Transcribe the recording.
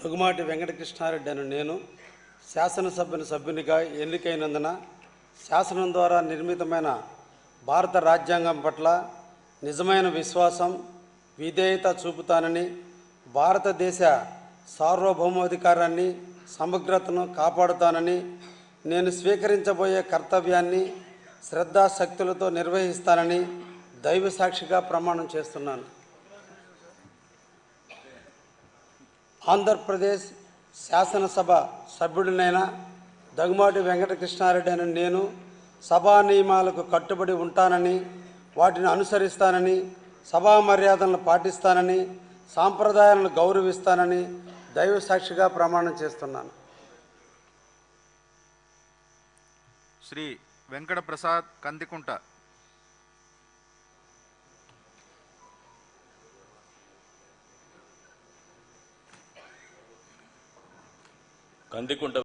దొగుమాటి వెంకటకృష్ణారెడ్డి అను నేను సభ్యునిగా ఎన్నికైనందున శాసనం ద్వారా నిర్మితమైన భారత రాజ్యాంగం పట్ల నిజమైన విశ్వాసం, విధేయత చూపుతానని, భారతదేశ సార్వభౌమాధికారాన్ని, సమగ్రతను కాపాడుతానని, నేను స్వీకరించబోయే కర్తవ్యాన్ని శ్రద్ధాశక్తులతో నిర్వహిస్తానని దైవ సాక్షిగా ప్రమాణం చేస్తున్నాను. ఆంధ్రప్రదేశ్ శాసనసభ సభ్యుడినైన దగుమాటి వెంకటకృష్ణారెడ్డి అని నేను సభా నియమాలకు కట్టుబడి ఉంటానని, వాటిని అనుసరిస్తానని, సభా మర్యాదలను పాటిస్తానని, సాంప్రదాయాలను గౌరవిస్తానని దైవ సాక్షిగా ప్రమాణం చేస్తున్నాను. శ్రీ వెంకట ప్రసాద్ కందికుంట. కందికుంట